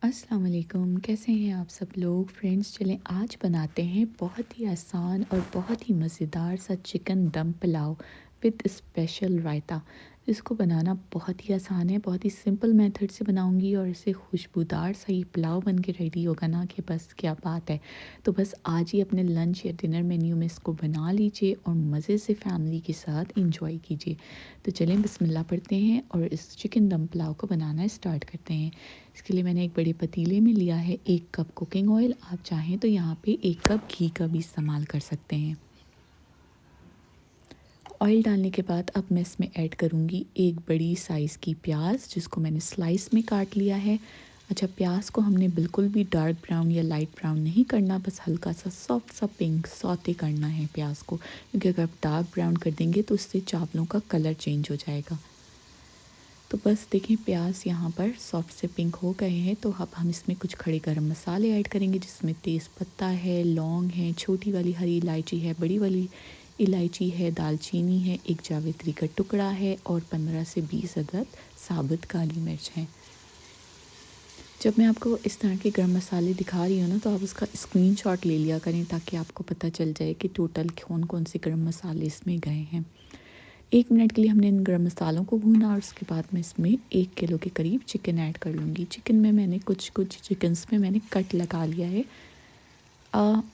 अस्सलाम वालेकुम, कैसे हैं आप सब लोग फ्रेंड्स। चलें आज बनाते हैं बहुत ही आसान और बहुत ही मज़ेदार सा चिकन दम पुलाव विद स्पेशल रायता। इसको बनाना बहुत ही आसान है, बहुत ही सिंपल मेथड से बनाऊंगी और इसे खुशबूदार सा ये पुलाव बन के रेडी होगा ना कि बस क्या बात है। तो बस आज ही अपने लंच या डिनर मेन्यू में इसको बना लीजिए और मज़े से फैमिली के साथ इंजॉय कीजिए। तो चलें बिस्मिल्लाह पढ़ते हैं और इस चिकन दम पुलाव को बनाना स्टार्ट करते हैं। इसके लिए मैंने एक बड़े पतीले में लिया है 1 कप कुकिंग ऑयल। आप चाहें तो यहाँ पे 1 कप घी का भी इस्तेमाल कर सकते हैं। ऑयल डालने के बाद अब मैं इसमें ऐड करूँगी एक बड़ी साइज़ की प्याज जिसको मैंने स्लाइस में काट लिया है। अच्छा, प्याज को हमने बिल्कुल भी डार्क ब्राउन या लाइट ब्राउन नहीं करना, बस हल्का सा सॉफ्ट सा पिंक सौते करना है प्याज को, क्योंकि अगर आप डार्क ब्राउन कर देंगे तो उससे चावलों का कलर चेंज हो जाएगा। तो बस देखिए प्याज यहाँ पर सॉफ्ट से पिंक हो गए हैं। तो अब हम इसमें कुछ खड़े गरम मसाले ऐड करेंगे जिसमें तेज़ पत्ता है, लौंग है, छोटी वाली हरी इलायची है, बड़ी वाली इलायची है, दालचीनी है, एक जावित्री का टुकड़ा है और 15 से 20 अदद साबुत काली मिर्च हैं। जब मैं आपको इस तरह के गरम मसाले दिखा रही हूँ ना, तो आप उसका स्क्रीनशॉट ले लिया करें ताकि आपको पता चल जाए कि टोटल कौन कौन से गरम मसाले इसमें गए हैं। 1 मिनट के लिए हमने इन गरम मसालों को भूना और उसके बाद मैं इसमें 1 किलो के करीब चिकन ऐड कर लूँगी। चिकन में मैंने कुछ कुछ चिकन्स में मैंने कट लगा लिया है।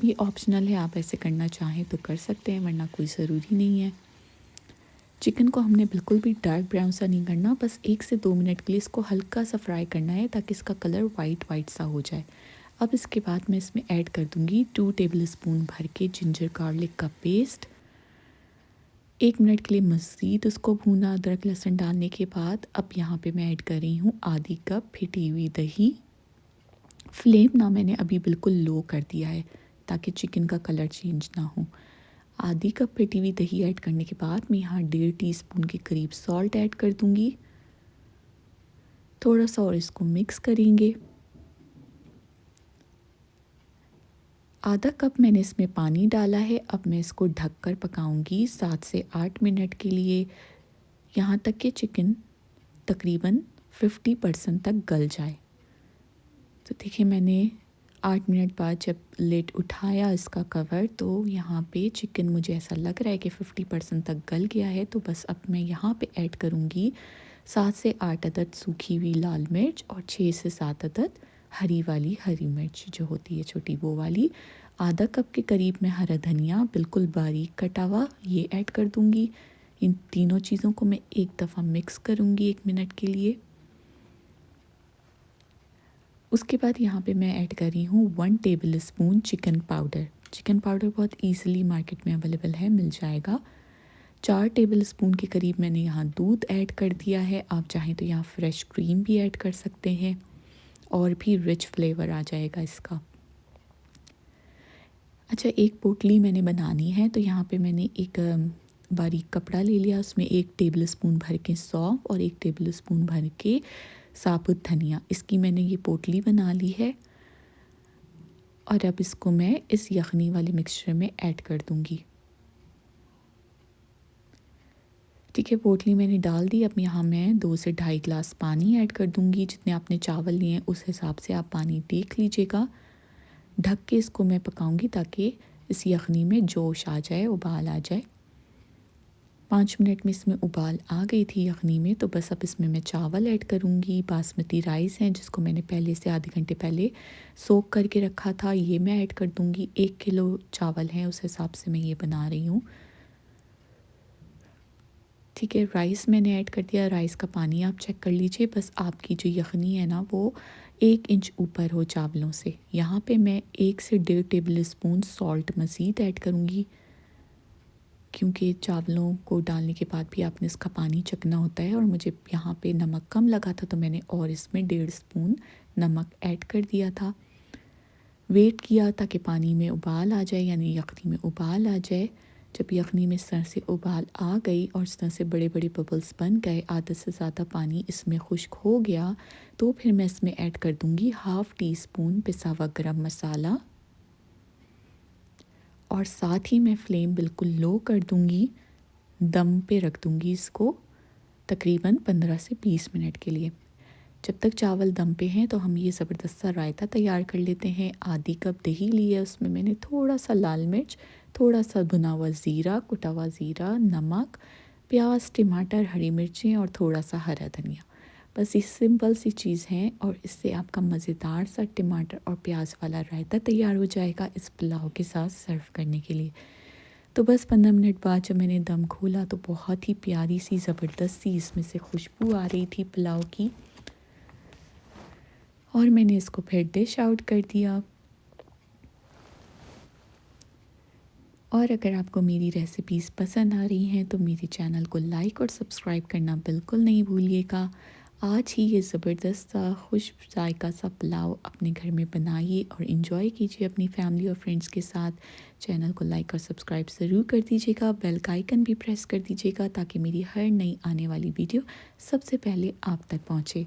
ये ऑप्शनल है, आप ऐसे करना चाहें तो कर सकते हैं वरना कोई ज़रूरी नहीं है। चिकन को हमने बिल्कुल भी डार्क ब्राउन सा नहीं करना, बस 1 से 2 मिनट के लिए इसको हल्का सा फ्राई करना है ताकि इसका कलर वाइट वाइट सा हो जाए। अब इसके बाद मैं इसमें ऐड कर दूँगी 2 टेबल स्पून भर के जिंजर गार्लिक का पेस्ट। 1 मिनट के लिए मज़ीद उसको भूना अदरक लहसुन डालने के बाद अब यहाँ पे मैं ऐड कर रही हूँ आधी कप फेटी हुई दही। फ्लेम ना मैंने अभी बिल्कुल लो कर दिया है ताकि चिकन का कलर चेंज ना हो। आधी कप फेटी हुई दही ऐड करने के बाद मैं यहाँ 1.5 टीस्पून के करीब सॉल्ट ऐड कर दूँगी। थोड़ा सा और इसको मिक्स करेंगे। आधा कप मैंने इसमें पानी डाला है। अब मैं इसको ढककर पकाऊंगी 7 से 8 मिनट के लिए, यहाँ तक कि चिकन तकरीबन 50% तक गल जाए। तो देखिए मैंने 8 मिनट बाद जब लिड उठाया इसका कवर, तो यहाँ पे चिकन मुझे ऐसा लग रहा है कि 50% तक गल गया है। तो बस अब मैं यहाँ पे ऐड करूँगी 7 से 8 अदद सूखी हुई लाल मिर्च और 6 से 7 अदद हरी मिर्च जो होती है छोटी वो वाली। आधा कप के करीब मैं हरा धनिया बिल्कुल बारीक कटा हुआ ये ऐड कर दूँगी। इन तीनों चीज़ों को मैं एक दफ़ा मिक्स करूँगी 1 मिनट के लिए। उसके बाद यहाँ पे मैं ऐड कर रही हूँ 1 table spoon chicken powder. Chicken powder बहुत ईज़िली मार्केट में अवेलेबल है, मिल जाएगा। 4 टेबल स्पून के करीब मैंने यहाँ दूध ऐड कर दिया है। आप चाहें तो यहाँ फ्रेश क्रीम भी ऐड कर सकते हैं और भी रिच फ्लेवर आ जाएगा इसका। अच्छा, एक पोटली मैंने बनानी है तो यहाँ पे मैंने एक बारीक कपड़ा ले लिया, उसमें 1 टेबल स्पून भर के सौंफ और 1 टेबल स्पून भर के साबुत धनिया, इसकी मैंने ये पोटली बना ली है। और अब इसको मैं इस यखनी वाले मिक्सचर में ऐड कर दूंगी। ठीक है, पोटली मैंने डाल दी। अब यहाँ मैं 2 से ढाई गिलास पानी ऐड कर दूंगी। जितने आपने चावल लिए हैं उस हिसाब से आप पानी देख लीजिएगा। ढक के इसको मैं पकाऊंगी ताकि इस यखनी में जोश आ जाए, उबाल आ जाए। 5 मिनट में इसमें उबाल आ गई थी यखनी में। तो बस अब इसमें मैं चावल ऐड करूँगी। बासमती राइस है जिसको मैंने पहले से आधे घंटे पहले सोक करके रखा था, ये मैं ऐड कर दूँगी। 1 किलो चावल हैं उस हिसाब से मैं ये बना रही हूँ। ठीक है, राइस मैंने ऐड कर दिया। राइस का पानी आप चेक कर लीजिए, बस आपकी जो यखनी है ना वो 1 इंच ऊपर हो चावलों से। यहाँ पे मैं 1 से 1.5 टेबल स्पून सॉल्ट मज़ीद ऐड करूँगी, क्योंकि चावलों को डालने के बाद भी आपने इसका पानी चखना होता है और मुझे यहाँ पे नमक कम लगा था तो मैंने और इसमें 1.5 स्पून नमक ऐड कर दिया था। वेट किया ताकि पानी में उबाल आ जाए, यानी यखनी में उबाल आ जाए। जब यखनी में इस तरह से उबाल आ गई और इस तरह से बड़े बड़े बबल्स बन गए, आधे से ज़्यादा पानी इसमें खुश्क हो गया, तो फिर मैं इसमें ऐड कर दूँगी 1/2 टीस्पून पिसा हुआ गरम मसाला और साथ ही मैं फ्लेम बिल्कुल लो कर दूँगी। दम पे रख दूँगी इसको तकरीबन 15 से 20 मिनट के लिए। जब तक चावल दम पे हैं तो हम ये ज़बरदस्त सा रायता तैयार कर लेते हैं। आधी कप दही ली है, उसमें मैंने थोड़ा सा लाल मिर्च, थोड़ा सा भुना हुआ ज़ीरा, कुटा हुआ ज़ीरा, नमक, प्याज, टमाटर, हरी मिर्चें और थोड़ा सा हरा धनिया। बस ये सिंपल सी चीज़ है और इससे आपका मज़ेदार सा टमाटर और प्याज वाला रायता तैयार हो जाएगा इस पुलाव के साथ सर्व करने के लिए। तो बस 15 मिनट बाद जब मैंने दम खोला तो बहुत ही प्यारी सी ज़बरदस्त सी इसमें से खुशबू आ रही थी पुलाव की, और मैंने इसको फिर डिश आउट कर दिया। और अगर आपको मेरी रेसिपीज़ पसंद आ रही हैं तो मेरे चैनल को लाइक और सब्सक्राइब करना बिल्कुल नहीं भूलिएगा। आज ही ये ज़बरदस्त सा खुश जायका सा पुलाव अपने घर में बनाइए और इन्जॉय कीजिए अपनी फैमिली और फ्रेंड्स के साथ। चैनल को लाइक और सब्सक्राइब ज़रूर कर दीजिएगा, बेल का आइकन भी प्रेस कर दीजिएगा ताकि मेरी हर नई आने वाली वीडियो सबसे पहले आप तक पहुँचे।